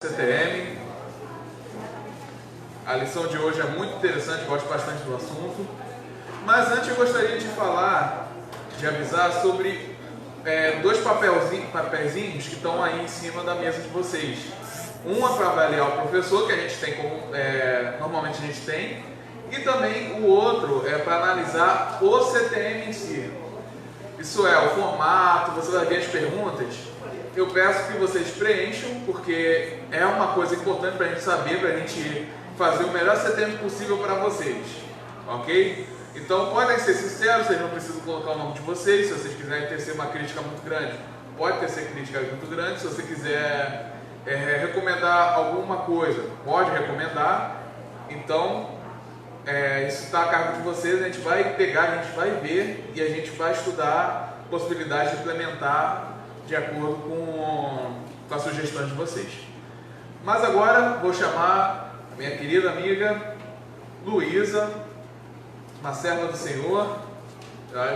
CTM. A lição de hoje é muito interessante, gosto bastante do assunto. Mas antes eu gostaria de avisar sobre dois papeizinhos que estão aí em cima da mesa de vocês. Um é para avaliar o professor, que a gente tem normalmente a gente tem, e também o outro é para analisar o CTM em si. Isso é, o formato, você vai ver as perguntas. Eu peço que vocês preencham, porque é uma coisa importante para a gente saber, para a gente fazer o melhor CTM possível para vocês, ok? Então podem ser sinceros, vocês não precisam colocar o nome de vocês. Se vocês quiserem tecer uma crítica muito grande, pode tecer crítica muito grande. Se você quiser recomendar alguma coisa, pode recomendar. Então isso está a cargo de vocês. A gente vai pegar, a gente vai ver e a gente vai estudar possibilidades de implementar de acordo com as sugestões de vocês. Mas agora vou chamar a minha querida amiga Luísa, uma serva do Senhor.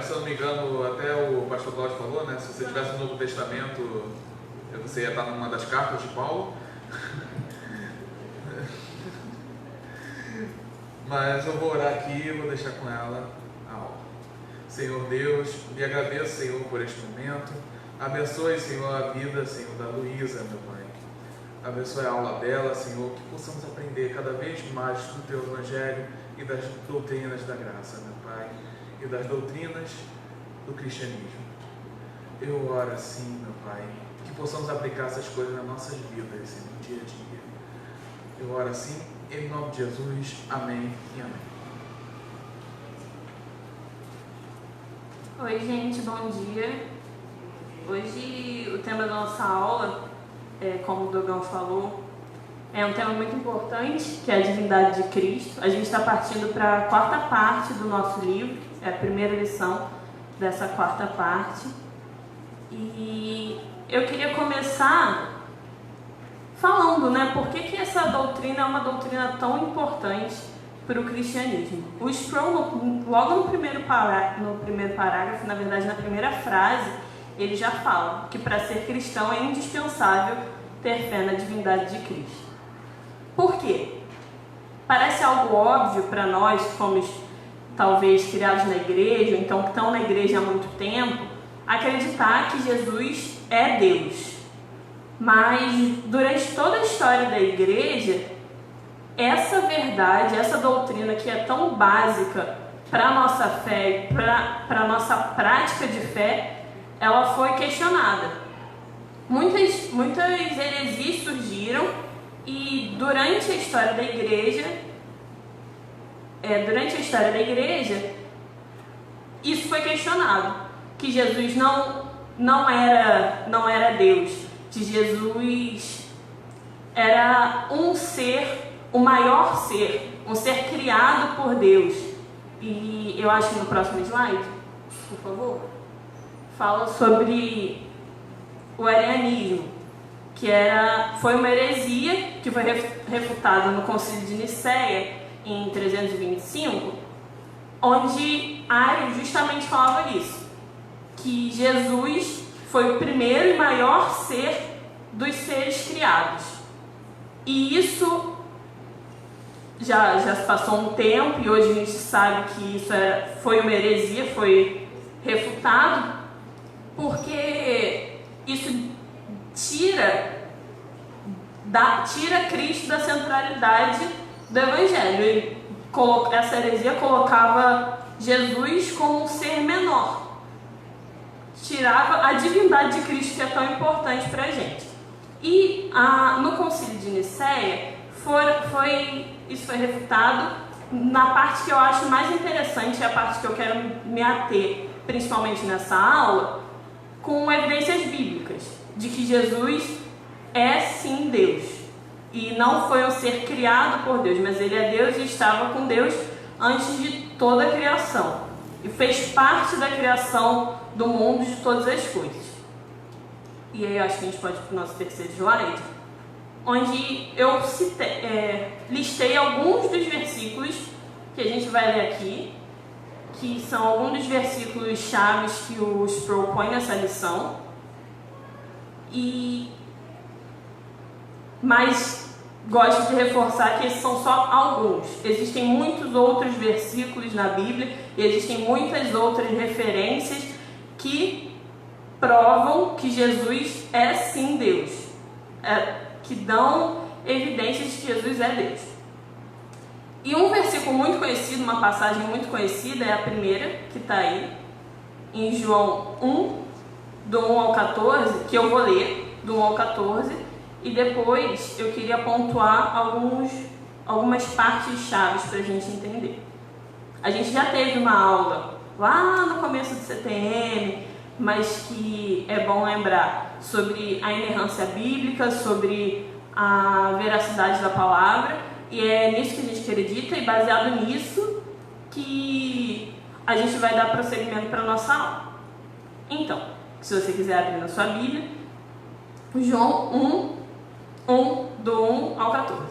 Se eu não me engano, até o pastor Cláudio falou, né? Se você tivesse no Novo Testamento, você ia estar numa das cartas de Paulo. Mas eu vou orar aqui e vou deixar com ela a aula. Senhor Deus, me agradeço, Senhor, por este momento. Abençoe, Senhor, a vida, Senhor, da Luísa, meu Pai. Abençoe a aula dela, Senhor, que possamos aprender cada vez mais do Teu Evangelho e das doutrinas da graça, meu Pai, e das doutrinas do cristianismo. Eu oro assim, meu Pai, que possamos aplicar essas coisas nas nossas vidas, Senhor, no dia a dia. Eu oro assim, em nome de Jesus. Amém e amém. Oi, gente, bom dia. Hoje o tema da nossa aula, como o Dogão falou, é um tema muito importante, que é a divindade de Cristo. A gente está partindo para a quarta parte do nosso livro, é a primeira lição dessa quarta parte. E eu queria começar falando, por que essa doutrina é uma doutrina tão importante para o cristianismo. O Sproul, logo no primeiro parágrafo, na verdade na primeira frase, ele já fala que para ser cristão é indispensável ter fé na divindade de Cristo. Por quê? Parece algo óbvio para nós que fomos talvez criados na igreja, ou então que estão na igreja há muito tempo, acreditar que Jesus é Deus. Mas durante toda a história da igreja, essa verdade, essa doutrina que é tão básica para a nossa fé, para a nossa prática de fé, ela foi questionada. Muitas heresias surgiram e durante a história da igreja, isso foi questionado, que Jesus não era Deus, que Jesus era um ser, o maior ser, um ser criado por Deus. E eu acho que no próximo slide, por favor, fala sobre o arianismo, que foi uma heresia que foi refutada no Concílio de Nicéia em 325, onde Ario justamente falava isso, que Jesus foi o primeiro e maior ser dos seres criados. E isso já se passou um tempo, e hoje a gente sabe que isso foi uma heresia, foi refutado, porque isso tira Cristo da centralidade do Evangelho. Essa heresia colocava Jesus como um ser menor, tirava a divindade de Cristo, que é tão importante para a gente. E no Concílio de Nicéia isso foi refutado na parte que eu acho mais interessante, é a parte que eu quero me ater, principalmente nessa aula, com evidências bíblicas de que Jesus é sim Deus e não foi um ser criado por Deus, mas ele é Deus e estava com Deus antes de toda a criação e fez parte da criação do mundo, de todas as coisas. E aí eu acho que a gente pode ir para o nosso terceiro slide, onde eu listei alguns dos versículos que a gente vai ler aqui, que são alguns dos versículos chaves que o Sproul põe nessa lição. E mas gosto de reforçar que esses são só alguns. Existem muitos outros versículos na Bíblia e existem muitas outras referências que provam que Jesus é sim Deus, que dão evidências de que Jesus é Deus. E um versículo muito conhecido, uma passagem muito conhecida, é a primeira, que está aí, em João 1, do 1 ao 14, que eu vou ler, do 1 ao 14, e depois eu queria pontuar algumas partes chaves para a gente entender. A gente já teve uma aula lá no começo do CTM, mas que é bom lembrar sobre a inerrância bíblica, sobre a veracidade da palavra, e é nisso que a gente acredita, e baseado nisso que a gente vai dar prosseguimento para a nossa aula. Então, se você quiser abrir na sua Bíblia, João 1, do 1 ao 14.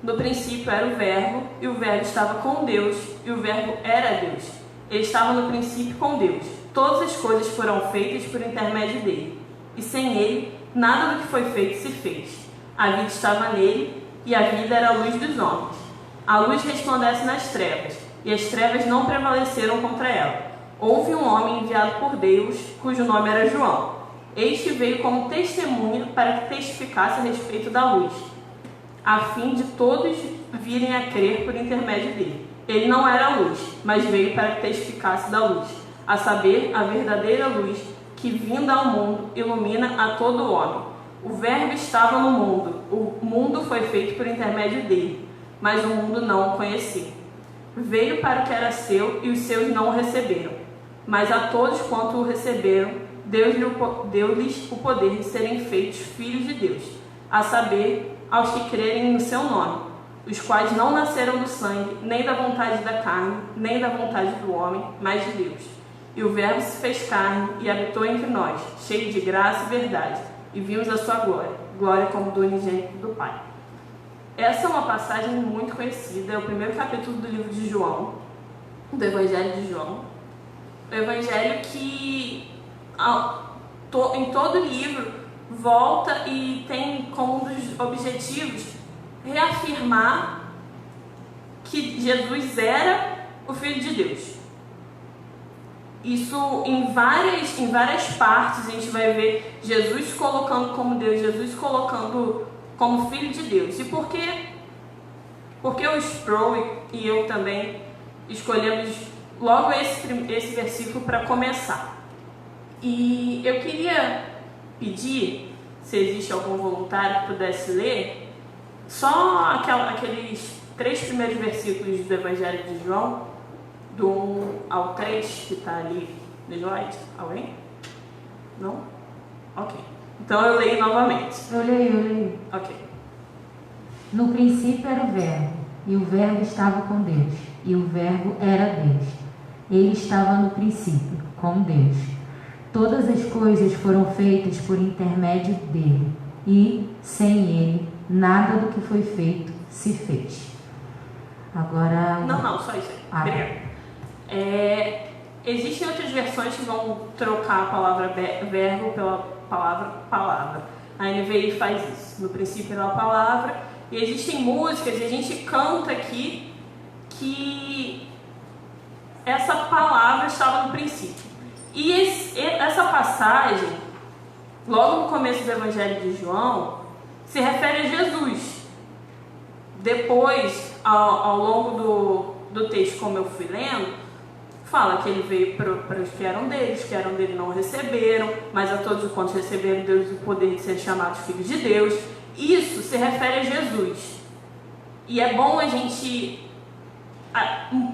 No princípio era o Verbo, e o Verbo estava com Deus, e o Verbo era Deus. Ele estava no princípio com Deus. Todas as coisas foram feitas por intermédio dele, e sem ele, nada do que foi feito se fez. A vida estava nele, e a vida era a luz dos homens. A luz resplandece nas trevas, e as trevas não prevaleceram contra ela. Houve um homem enviado por Deus, cujo nome era João. Este veio como testemunha para que testificasse a respeito da luz, a fim de todos virem a crer por intermédio dele. Ele não era a luz, mas veio para que testificasse da luz, a saber, a verdadeira luz, que vinda ao mundo ilumina a todo homem. O Verbo estava no mundo, o mundo foi feito por intermédio dele, mas o mundo não o conhecia. Veio para o que era seu e os seus não o receberam, mas a todos quanto o receberam, deu-lhes o poder de serem feitos filhos de Deus, a saber, aos que crerem no seu nome, os quais não nasceram do sangue, nem da vontade da carne, nem da vontade do homem, mas de Deus. E o Verbo se fez carne e habitou entre nós, cheio de graça e verdade, e vimos a sua glória, glória como do unigênito do Pai. Essa é uma passagem muito conhecida, é o primeiro capítulo do livro de João, do Evangelho de João. O Evangelho que em todo o livro volta e tem como um dos objetivos reafirmar que Jesus era o Filho de Deus. Isso em várias partes a gente vai ver Jesus colocando como Deus, Jesus colocando como Filho de Deus. E por que o Sproul e eu também escolhemos logo esse versículo para começar? E eu queria pedir, se existe algum voluntário que pudesse ler, só aqueles 3 primeiros versículos do Evangelho de João, do 1 ao 3, que está ali no slide. Alguém? Não? Ok. Então eu leio novamente. Eu leio. Ok. No princípio era o Verbo, e o Verbo estava com Deus, e o Verbo era Deus. Ele estava no princípio, com Deus. Todas as coisas foram feitas por intermédio dele, e, sem ele, nada do que foi feito se fez. Agora... Não, só isso aí. Obrigada. Existem outras versões que vão trocar a palavra verbo pela palavra. A NVI faz isso. No princípio era a palavra. E existem músicas, e a gente canta aqui que essa palavra estava no princípio. E essa passagem, logo no começo do Evangelho de João, se refere a Jesus. Depois, ao longo do texto, como eu fui lendo, fala que ele veio para os que eram dele não receberam, mas a todos os quantos receberam, deu-lhes o poder de ser chamados filhos de Deus. Isso se refere a Jesus. E é bom a gente...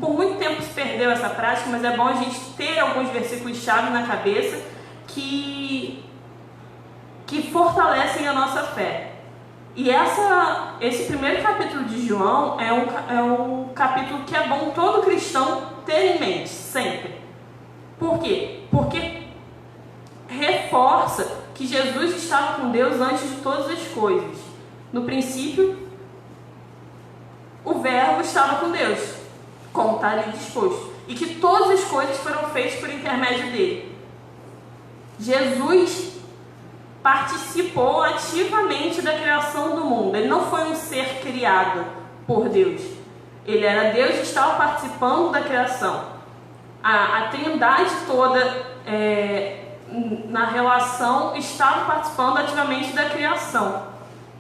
Por muito tempo se perdeu essa prática, mas é bom a gente ter alguns versículos-chave na cabeça que fortalecem a nossa fé. E esse primeiro capítulo de João é um capítulo que é bom todo cristão ter em mente, sempre. Por quê? Porque reforça que Jesus estava com Deus antes de todas as coisas. No princípio, o Verbo estava com Deus, como está ali disposto. E que todas as coisas foram feitas por intermédio dele. Jesus participou ativamente da criação do mundo. Ele não foi um ser criado por Deus. Ele era Deus e estava participando da criação. A Trindade toda, na relação, estava participando ativamente da criação.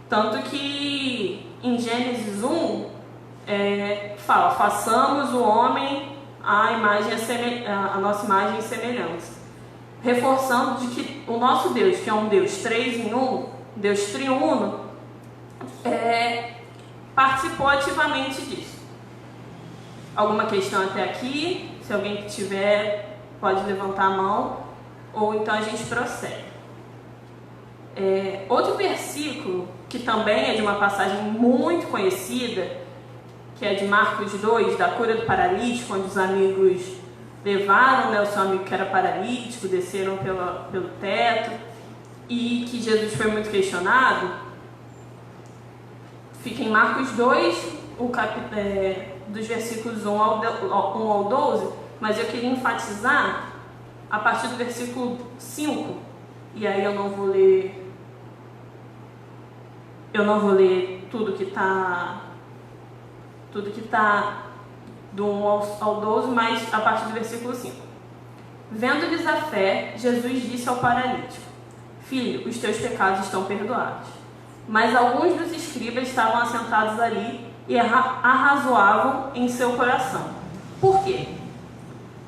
Tanto que em Gênesis 1 fala: façamos o homem a nossa imagem e semelhança. Reforçando de que o nosso Deus, que é um Deus 3 em 1, Deus triuno, participou ativamente disso. Alguma questão até aqui? Se alguém que tiver, pode levantar a mão, ou então a gente prossegue. Outro versículo, que também é de uma passagem muito conhecida, que é de Marcos 2, da cura do paralítico, onde os amigos levaram, o seu amigo que era paralítico, desceram pelo teto, e que Jesus foi muito questionado. Fica em Marcos 2, dos versículos 1 ao 12, mas eu queria enfatizar a partir do versículo 5, e aí eu não vou ler tudo que está do 1 ao 12, mas a partir do versículo 5. Vendo-lhes a fé, Jesus disse ao paralítico: Filho, os teus pecados estão perdoados. Mas alguns dos escribas estavam assentados ali e arrazoavam em seu coração. Por quê?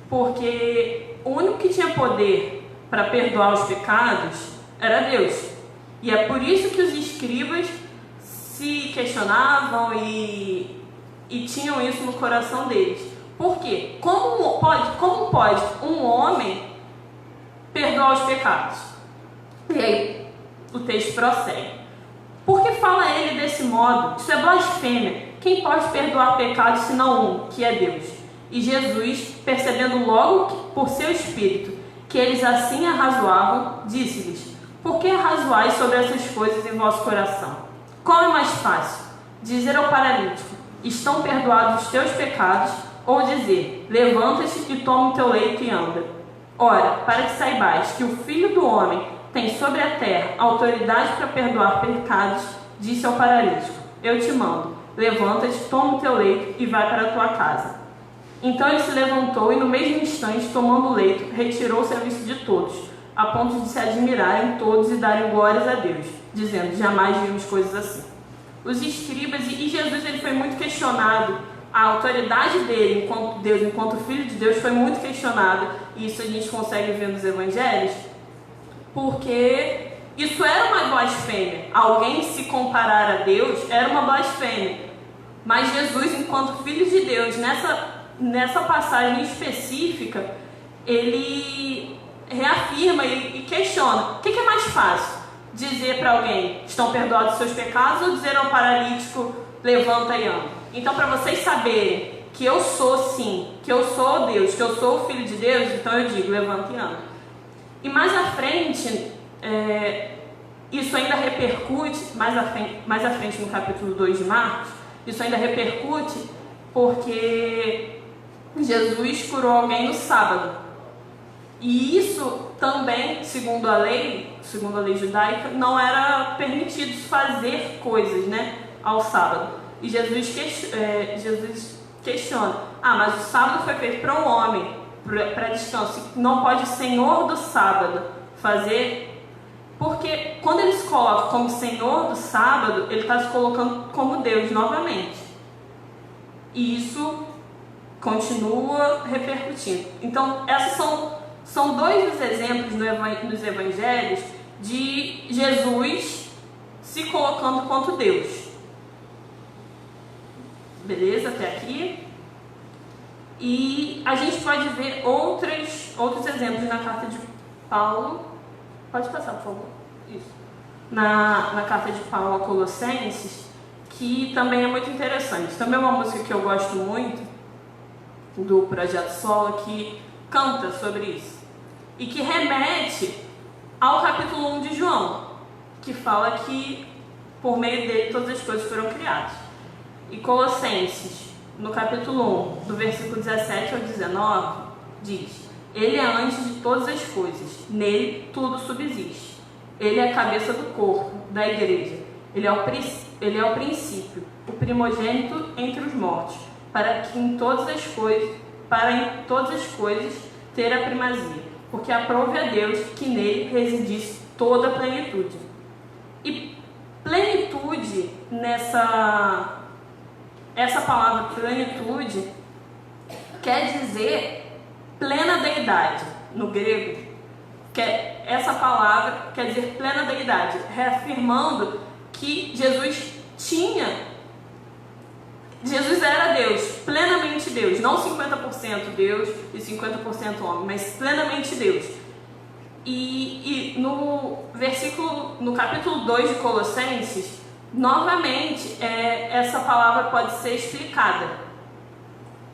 Porque o único que tinha poder para perdoar os pecados era Deus. E é por isso que os escribas se questionavam e tinham isso no coração deles. Por quê? Como pode um homem perdoar os pecados? E aí o texto prossegue. Por que fala ele desse modo? Isso é blasfêmia. Quem pode perdoar pecados senão um, que é Deus? E Jesus, percebendo logo por seu espírito que eles assim arrazoavam, disse-lhes: Por que arrazoais sobre essas coisas em vosso coração? Qual é mais fácil? Dizer ao paralítico: Estão perdoados os teus pecados, ou dizer: Levanta-te e toma o teu leito e anda. Ora, para que saibais que o Filho do Homem tem sobre a terra autoridade para perdoar pecados, disse ao paralítico: Eu te mando, levanta-te, toma o teu leito e vai para a tua casa. Então ele se levantou e no mesmo instante, tomando o leito, retirou-se à vista de todos, a ponto de se admirarem todos e darem glórias a Deus, dizendo: Jamais vimos coisas assim. Os escribas e Jesus, ele foi muito questionado. A autoridade dele enquanto Deus, enquanto Filho de Deus, foi muito questionada. E isso a gente consegue ver nos evangelhos, porque isso era uma blasfêmia. Alguém se comparar a Deus era uma blasfêmia. Mas Jesus, enquanto Filho de Deus, nessa passagem específica, ele reafirma e questiona. O que é mais fácil? Dizer para alguém: estão perdoados os seus pecados, ou dizer ao paralítico: levanta e anda? Então, para vocês saberem que eu sou sim, que eu sou Deus, que eu sou o Filho de Deus, então eu digo: levanta e anda. E mais à frente, isso ainda repercute, mais à frente no capítulo 2 de Marcos, isso ainda repercute porque Jesus curou alguém no sábado. E isso também, segundo a lei judaica, não era permitido fazer coisas, ao sábado. E Jesus questiona: mas o sábado foi feito para um homem, para descanso. Não pode o Senhor do sábado fazer? Porque quando ele se coloca como Senhor do sábado, ele está se colocando como Deus novamente. E isso continua repercutindo. Então, esses são dois dos exemplos nos evangelhos de Jesus se colocando quanto Deus. Beleza? Até aqui. E a gente pode ver outros exemplos na carta de Paulo. Pode passar, por favor. Isso. Na carta de Paulo a Colossenses, que também é muito interessante. Também é uma música que eu gosto muito, do Projeto Solo, que canta sobre isso. E que remete ao capítulo 1 de João, que fala que por meio dele todas as coisas foram criadas. E Colossenses, no capítulo 1, do versículo 17 ao 19, diz: Ele é antes de todas as coisas, nele tudo subsiste. Ele é a cabeça do corpo, da igreja. Ele é o princípio, o primogênito entre os mortos, para em todas as coisas ter a primazia, porque aprove a Deus que nele residisse toda a plenitude. E plenitude essa palavra plenitude quer dizer plena deidade no grego. Essa palavra quer dizer plena deidade, reafirmando que Jesus era Deus, plenamente Deus, não 50% Deus e 50% homem, mas plenamente Deus. E no capítulo 2 de Colossenses, novamente, essa palavra pode ser explicada,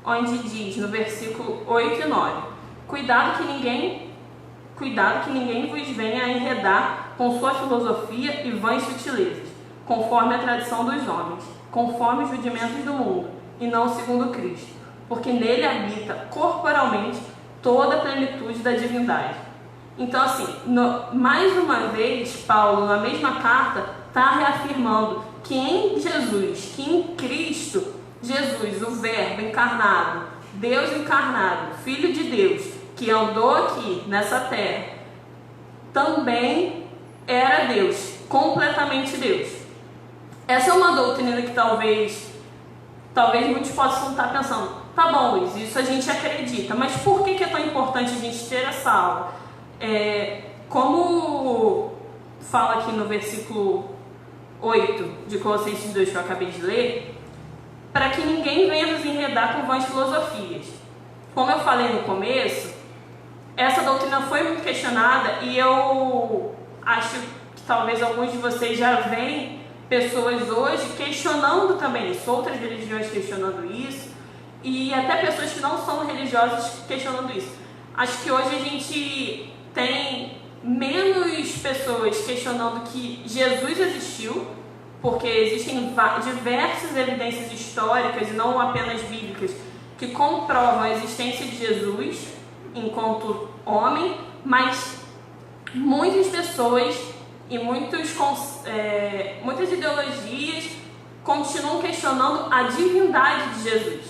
onde diz, no versículo 8 e 9, Cuidado que ninguém vos venha a enredar com sua filosofia e vãs sutilezas, conforme a tradição dos homens, conforme os rudimentos do mundo, e não segundo Cristo, porque nele habita corporalmente toda a plenitude da divindade. Então, assim, mais uma vez, Paulo, na mesma carta, está reafirmando que em Jesus, que em Cristo, Jesus, o Verbo encarnado, Deus encarnado, Filho de Deus, que andou aqui nessa terra, também era Deus, completamente Deus. Essa é uma doutrina que talvez muitos possam estar pensando, tá bom, Luiz, isso a gente acredita, mas por que é tão importante a gente ter essa aula? Como fala aqui no versículo 8 de Colossenses 2 que eu acabei de ler, para que ninguém venha nos enredar com vãs filosofias. Como eu falei no começo, essa doutrina foi muito questionada e eu acho que talvez alguns de vocês já veem pessoas hoje questionando também isso, outras religiões questionando isso, e até pessoas que não são religiosas questionando isso. Acho que hoje a gente tem menos pessoas questionando que Jesus existiu, porque existem diversas evidências históricas, e não apenas bíblicas, que comprovam a existência de Jesus enquanto homem, mas muitas pessoas e muitas ideologias continuam questionando a divindade de Jesus.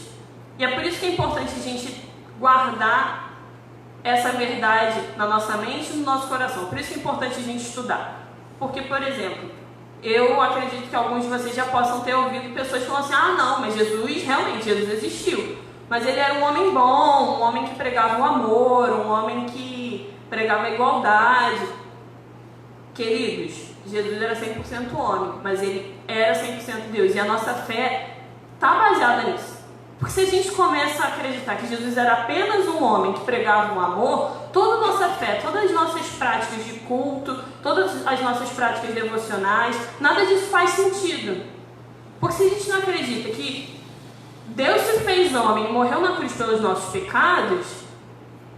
E é por isso que é importante a gente guardar essa verdade na nossa mente e no nosso coração. Por isso que é importante a gente estudar. Porque, por exemplo, eu acredito que alguns de vocês já possam ter ouvido pessoas falando assim, não, mas Jesus existiu. Mas ele era um homem bom, um homem que pregava o amor, um homem que pregava a igualdade. Queridos, Jesus era 100% homem, mas ele era 100% Deus. E a nossa fé está baseada nisso. Porque se a gente começa a acreditar que Jesus era apenas um homem que pregava o amor, toda a nossa fé, todas as nossas práticas de culto, todas as nossas práticas devocionais, nada disso faz sentido. Porque se a gente não acredita que Deus se fez homem e morreu na cruz pelos nossos pecados,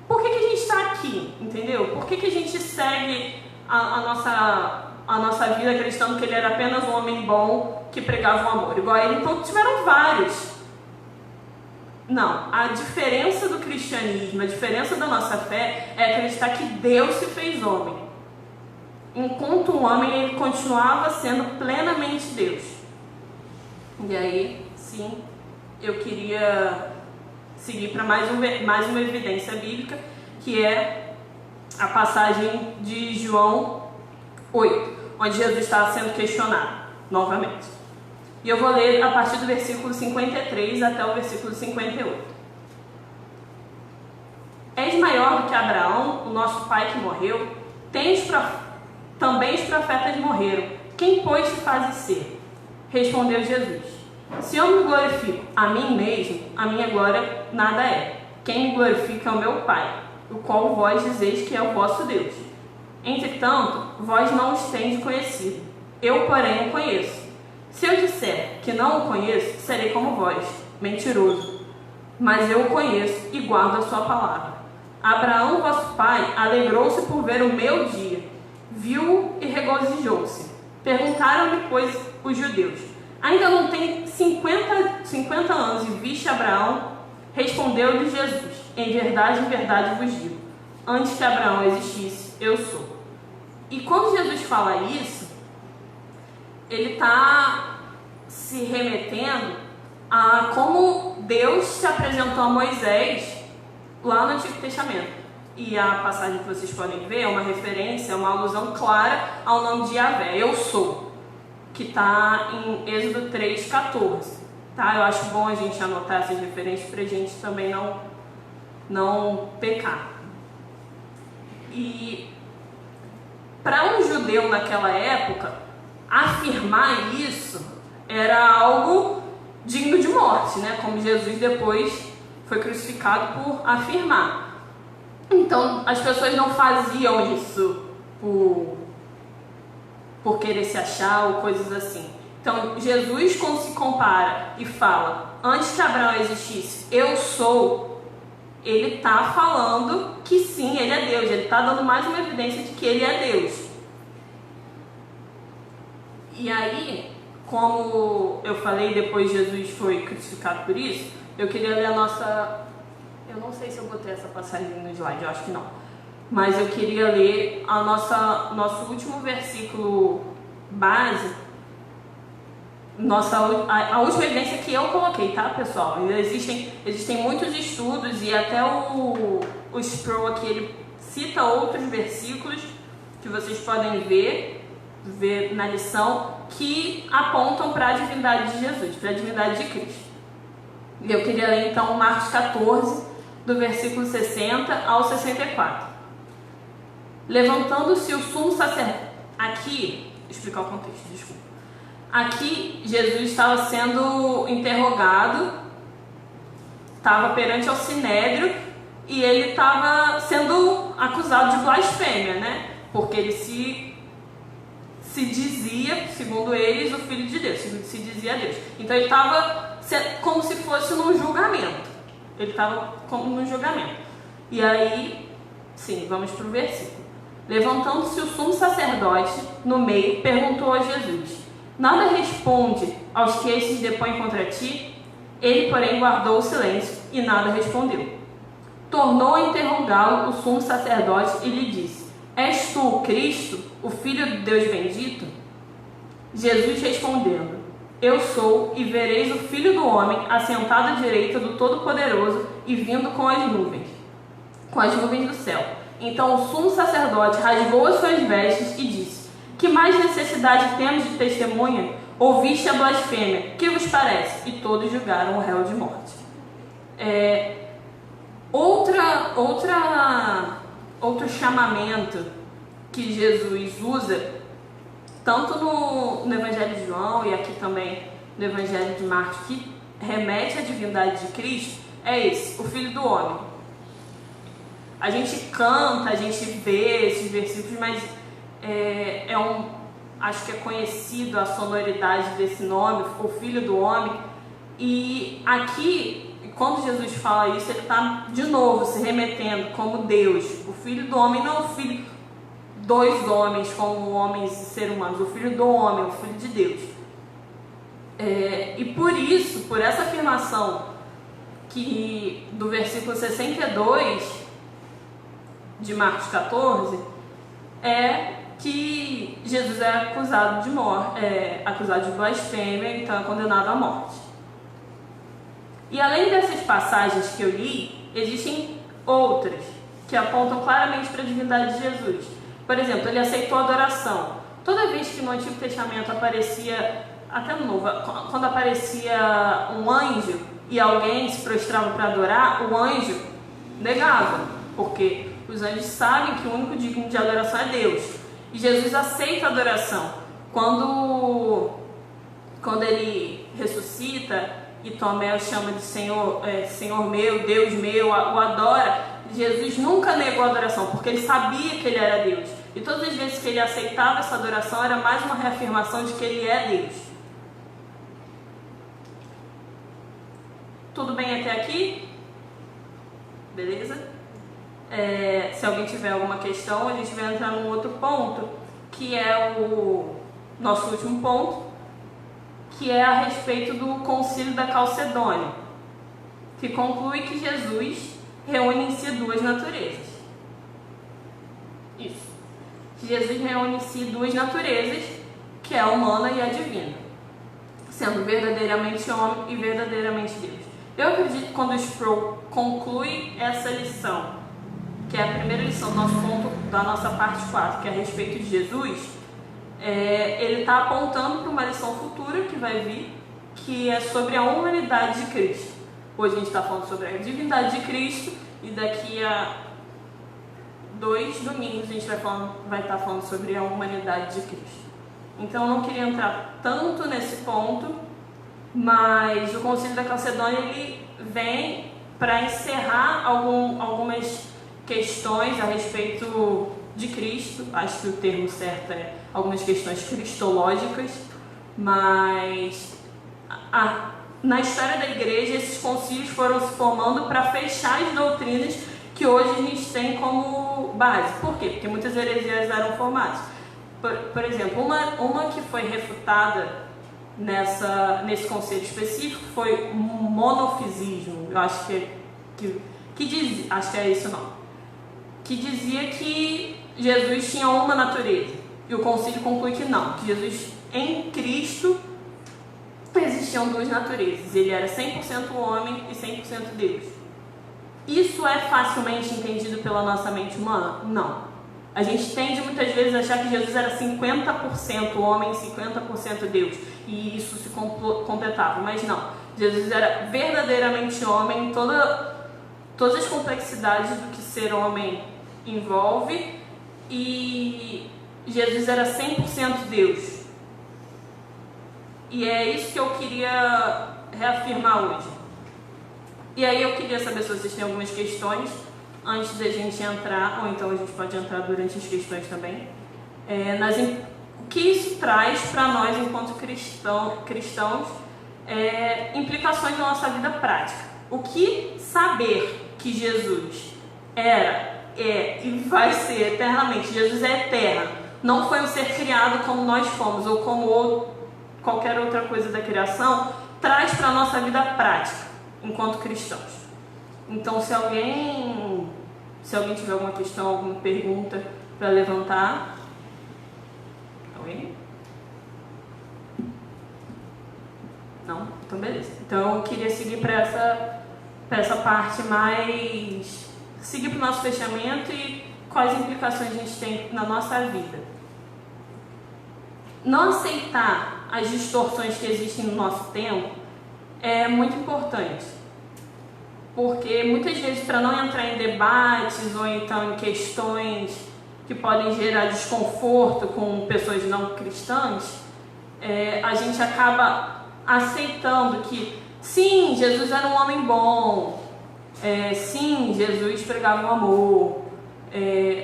por que a gente está aqui? Entendeu? Por que a gente segue a nossa vida acreditando que ele era apenas um homem bom que pregava o amor? Igual a ele, então tiveram vários. Não, a diferença do cristianismo, a diferença da nossa fé é acreditar que Deus se fez homem. Enquanto um homem, ele continuava sendo plenamente Deus. E aí, sim, eu queria seguir para mais uma evidência bíblica, que é a passagem de João 8, onde Jesus está sendo questionado novamente. E eu vou ler a partir do versículo 53 até o versículo 58. És maior do que Abraão, o nosso pai que morreu? Também os profetas morreram. Quem, pois, te fazes ser? Respondeu Jesus. Se eu me glorifico a mim mesmo, a minha glória nada é. Quem me glorifica é o meu Pai, o qual vós dizeis que é o vosso Deus. Entretanto, vós não os tendes conhecido. Eu, porém, o conheço. Se eu disser que não o conheço, serei como vós, mentiroso. Mas eu o conheço e guardo a sua palavra. Abraão, vosso pai, alegrou-se por ver o meu dia. Viu-o e regozijou-se. Perguntaram-lhe, pois, os judeus: ainda não tem 50 anos e viste Abraão? Respondeu-lhe Jesus: em verdade vos digo, antes que Abraão existisse, eu sou. E quando Jesus fala isso, ele está se remetendo a como Deus se apresentou a Moisés lá no Antigo Testamento. E a passagem que vocês podem ver é uma referência, uma alusão clara ao nome de Yahvé, eu sou, que está em Êxodo 3:14. Tá? Eu acho bom a gente anotar essas referências para a gente também não pecar. E para um judeu naquela época, afirmar isso era algo digno de morte, né? Como Jesus depois foi crucificado por afirmar. Então, as pessoas não faziam isso por querer se achar ou coisas assim. Então, Jesus, quando se compara e fala, antes que Abraão existisse, eu sou, ele está falando que sim, ele é Deus. Ele está dando mais uma evidência de que ele é Deus. E aí, como eu falei, depois Jesus foi crucificado por isso, eu queria ler a nossa... Eu não sei se eu botei essa passagem no slide, eu acho que não. Mas eu queria ler nosso último versículo base, a última evidência que eu coloquei, tá, pessoal? Existem muitos estudos e até o Sproul aqui, ele cita outros versículos que vocês podem ver na lição, que apontam para a divindade de Jesus, para a divindade de Cristo. E eu queria ler então Marcos 14, do versículo 60 ao 64. Levantando-se o sumo sacerdote. Aqui, explicar o contexto, desculpa. Aqui, Jesus estava sendo interrogado, estava perante ao Sinédrio, e ele estava sendo acusado de blasfêmia, né? Porque ele se dizia, segundo eles, o Filho de Deus, se dizia Deus. Então ele estava como se fosse num julgamento. Ele estava como num julgamento. E aí, sim, vamos para o versículo. Levantando-se o sumo sacerdote no meio, perguntou a Jesus: nada responde aos que estes depõem contra ti? Ele, porém, guardou o silêncio e nada respondeu. Tornou a interrogá-lo o sumo sacerdote e lhe disse: és tu o Cristo, o Filho de Deus bendito? Jesus respondendo: eu sou, e vereis o Filho do Homem assentado à direita do Todo-Poderoso e vindo com as nuvens do céu. Então o sumo sacerdote rasgou as suas vestes e disse: que mais necessidade temos de testemunha? Ouviste a blasfêmia, que vos parece? E todos julgaram o réu de morte. Outro chamamento que Jesus usa, tanto no Evangelho de João e aqui também no Evangelho de Marcos, que remete à divindade de Cristo, é esse, o Filho do Homem. A gente canta, a gente vê esses versículos, mas acho que é conhecido a sonoridade desse nome, o Filho do Homem. E aqui, quando Jesus fala isso, ele está de novo se remetendo como Deus, o Filho do Homem, não o Filho dos homens como homens e seres humanos, o Filho do Homem, o Filho de Deus. E por isso, por essa afirmação do versículo 62 de Marcos 14, é que Jesus é acusado de morte, acusado de blasfêmia, então é condenado à morte. E além dessas passagens que eu li, existem outras que apontam claramente para a divindade de Jesus. Por exemplo, ele aceitou a adoração. Toda vez que no Antigo Testamento aparecia, até no Novo, quando aparecia um anjo e alguém se prostrava para adorar, o anjo negava, porque os anjos sabem que o único digno de adoração é Deus. E Jesus aceita a adoração. Quando ele ressuscita e Tomé o chama de Senhor, Senhor meu, Deus meu, o adora, Jesus nunca negou a adoração, porque ele sabia que ele era Deus. E todas as vezes que ele aceitava essa adoração, era mais uma reafirmação de que ele é Deus. Tudo bem até aqui? Beleza? Se alguém tiver alguma questão, a gente vai entrar num outro ponto, que é o nosso último ponto, que é a respeito do Concílio da Calcedônia, que conclui que Jesus reúne em si duas naturezas. Isso. que Jesus reúne em si duas naturezas, que é a humana e a divina, sendo verdadeiramente homem e verdadeiramente Deus. Eu acredito que quando o Sproul conclui essa lição, que é a primeira lição do nosso ponto, da nossa parte 4, que é a respeito de Jesus, ele está apontando para uma lição futura que vai vir, que é sobre a humanidade de Cristo. Hoje a gente está falando sobre a divindade de Cristo, e daqui a 2 domingos a gente vai estar falando sobre a humanidade de Cristo. Então eu não queria entrar tanto nesse ponto, mas o Concílio da Calcedônia ele vem para encerrar algumas questões a respeito de Cristo. Acho que o termo certo é algumas questões cristológicas, mas na história da igreja esses concílios foram se formando para fechar as doutrinas que hoje a gente tem como base. Por quê? Porque muitas heresias eram formadas. Por exemplo, uma que foi refutada nesse conceito específico foi o monofisismo. Eu acho acho que é isso não. Que dizia que Jesus tinha uma natureza. E o concílio conclui que não, que Jesus em Cristo existiam duas naturezas. Ele era 100% homem e 100% Deus. Isso é facilmente entendido pela nossa mente humana? Não. A gente tende muitas vezes a achar que Jesus era 50% homem e 50% Deus, e isso se completava, mas não. Jesus era verdadeiramente homem, todas as complexidades do que ser homem envolve, e Jesus era 100% Deus. E é isso que eu queria reafirmar hoje. E aí eu queria saber se vocês têm algumas questões antes da gente entrar, ou então a gente pode entrar durante as questões também, o que isso traz para nós enquanto cristãos, implicações na nossa vida prática. O que saber que Jesus era, e vai ser eternamente, Jesus é eterno, não foi um ser criado como nós fomos, ou como qualquer outra coisa da criação, traz para a nossa vida prática enquanto cristãos. Então, se alguém tiver alguma questão, alguma pergunta para levantar. Alguém? Não? Então, beleza. Então, eu queria seguir para essa parte mais... seguir para o nosso fechamento e quais implicações a gente tem na nossa vida. Não aceitar as distorções que existem no nosso tempo é muito importante. Porque muitas vezes, para não entrar em debates ou então em questões que podem gerar desconforto com pessoas não cristãs, a gente acaba aceitando que sim, Jesus era um homem bom, sim, Jesus pregava o amor,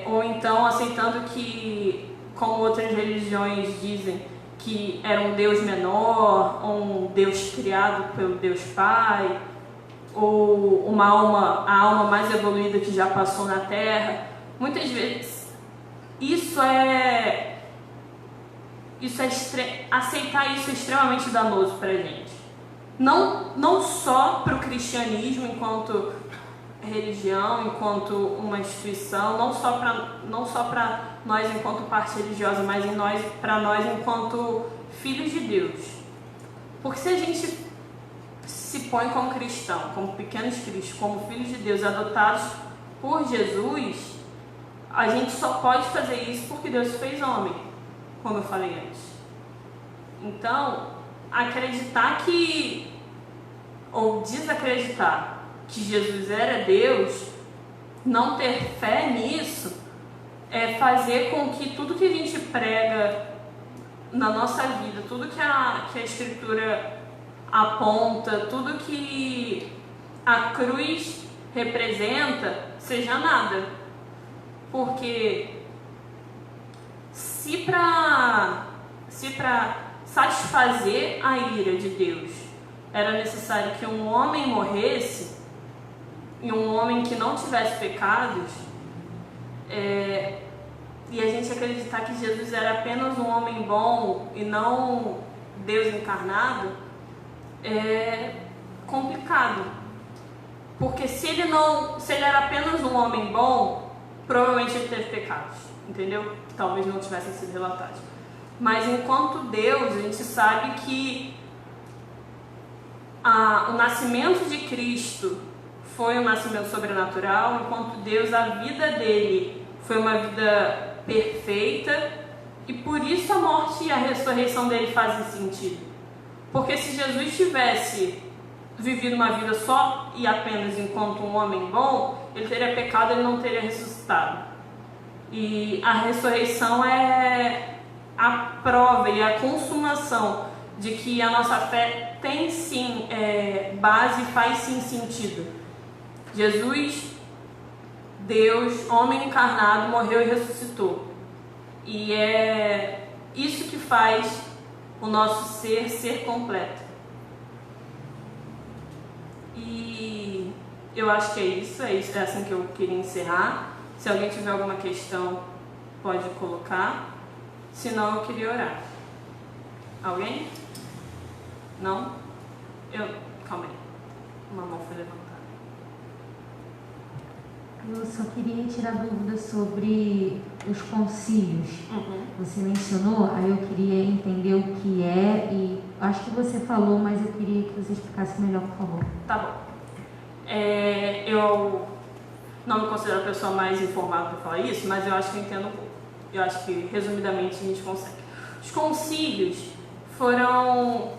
ou então aceitando que, como outras religiões dizem, que era um Deus menor, ou um Deus criado pelo Deus Pai, ou a alma mais evoluída que já passou na Terra. Muitas vezes aceitar isso é extremamente danoso para a gente. Não só para o cristianismo enquanto religião, enquanto uma instituição, não só para nós enquanto parte religiosa, mas para nós enquanto filhos de Deus. Porque se a gente se põe como cristão, como pequenos cristos, como filhos de Deus adotados por Jesus, a gente só pode fazer isso porque Deus fez homem, como eu falei antes. Então, acreditar ou desacreditar que Jesus era Deus, não ter fé nisso, é fazer com que tudo que a gente prega na nossa vida, tudo que a Escritura aponta, tudo que a cruz representa, seja nada. Porque se para satisfazer a ira de Deus era necessário que um homem morresse, e um homem que não tivesse pecados, e a gente acreditar que Jesus era apenas um homem bom e não Deus encarnado, é complicado. Porque se ele era apenas um homem bom, provavelmente ele teve pecados. entendeu? Que talvez não tivessem sido relatados. Mas enquanto Deus, a gente sabe que o nascimento de Cristo foi um nascimento sobrenatural, enquanto Deus, a vida dele foi uma vida perfeita, e por isso a morte e a ressurreição dele fazem sentido. Porque se Jesus tivesse vivido uma vida só e apenas enquanto um homem bom, ele teria pecado, ele não teria ressuscitado. E a ressurreição é a prova e a consumação de que a nossa fé tem sim base e faz sim sentido. Jesus, Deus, homem encarnado, morreu e ressuscitou. E é isso que faz o nosso ser completo. E eu acho que é isso, é assim que eu queria encerrar. Se alguém tiver alguma questão, pode colocar. Se não, eu queria orar. Alguém? Não? Calma aí. Uma mão foi levantada. Eu só queria tirar dúvidas sobre os concílios. Você mencionou, aí eu queria entender o que é, e acho que você falou, mas eu queria que você explicasse melhor, por favor. Tá bom. Eu não me considero a pessoa mais informada para falar isso, mas eu acho que eu entendo um pouco. Eu acho que, resumidamente, a gente consegue. Os concílios foram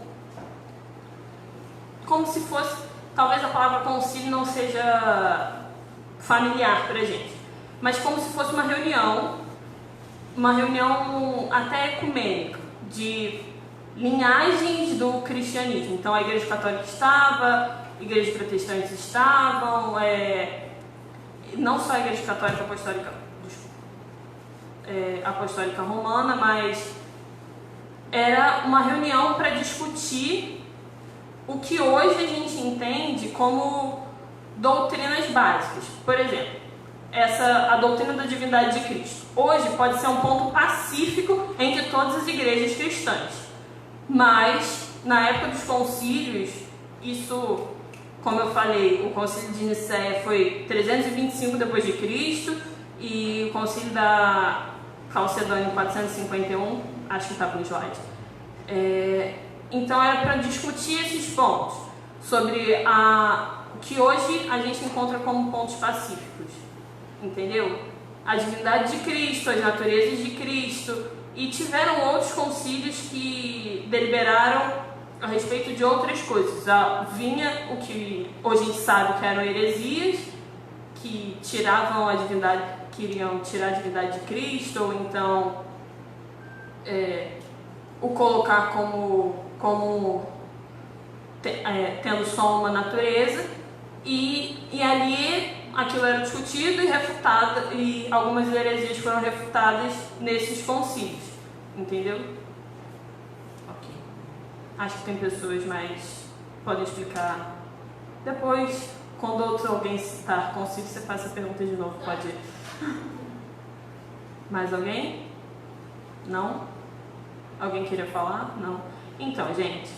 como se fosse, talvez a palavra concílio não seja familiar para a gente, mas como se fosse uma reunião até ecumênica, de linhagens do cristianismo. Então a Igreja Católica estava, igrejas protestantes estavam, não só a Igreja Católica Apostólica Romana, mas era uma reunião para discutir o que hoje a gente entende como doutrinas básicas. Por exemplo, a doutrina da divindade de Cristo. Hoje pode ser um ponto pacífico entre todas as igrejas cristãs. Mas, na época dos concílios, isso, como eu falei, o concílio de Nicéia foi 325 depois de Cristo e o concílio da Calcedônia em 451, acho que estava no slide. Então era para discutir esses pontos sobre o que hoje a gente encontra como pontos pacíficos, entendeu? A divindade de Cristo, as naturezas de Cristo, e tiveram outros concílios que deliberaram a respeito de outras coisas. Vinha o que hoje a gente sabe que eram heresias, que tiravam a divindade, queriam tirar a divindade de Cristo, ou então o colocar como tendo só uma natureza, e ali aquilo era discutido e refutado, e algumas heresias foram refutadas nesses concílios, entendeu? Ok. Acho que tem pessoas mais podem explicar depois, quando alguém citar concílio, você faz a pergunta de novo, pode ir. Mais alguém? Não? Alguém queria falar? Não? Então, gente,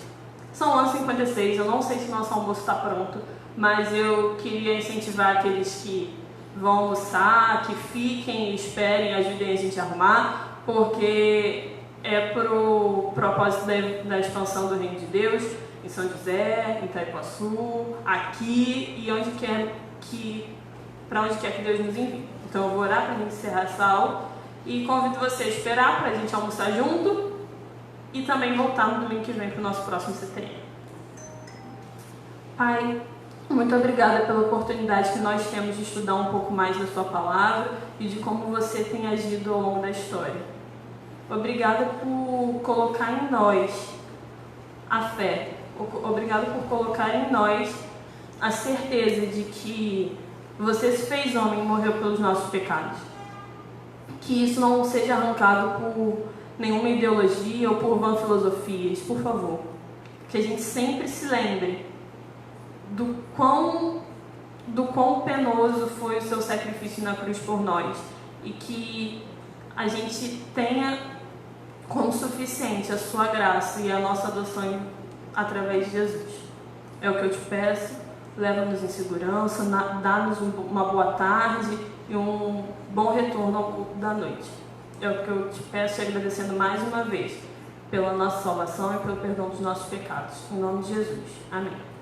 são 11h56, eu não sei se nosso almoço está pronto, mas eu queria incentivar aqueles que vão almoçar, que fiquem, esperem, ajudem a gente a arrumar, porque é pro propósito da expansão do Reino de Deus, em São José, em Itaipuaçu, aqui e para onde quer que Deus nos envie. Então eu vou orar para a gente encerrar essa aula e convido você a esperar para a gente almoçar junto e também voltar no domingo que vem para o nosso próximo CTM. Pai, muito obrigada pela oportunidade que nós temos de estudar um pouco mais da sua palavra e de como você tem agido ao longo da história. Obrigada por colocar em nós a fé. Obrigada por colocar em nós a certeza de que você se fez homem e morreu pelos nossos pecados. Que isso não seja arrancado por nenhuma ideologia ou por vã filosofias, por favor. Que a gente sempre se lembre do quão penoso foi o seu sacrifício na cruz por nós. E que a gente tenha como suficiente a sua graça e a nossa adoção através de Jesus. É o que eu te peço. Leva-nos em segurança, dá-nos uma boa tarde e um bom retorno ao culto da noite. É o que eu te peço, agradecendo mais uma vez pela nossa salvação e pelo perdão dos nossos pecados. Em nome de Jesus. Amém.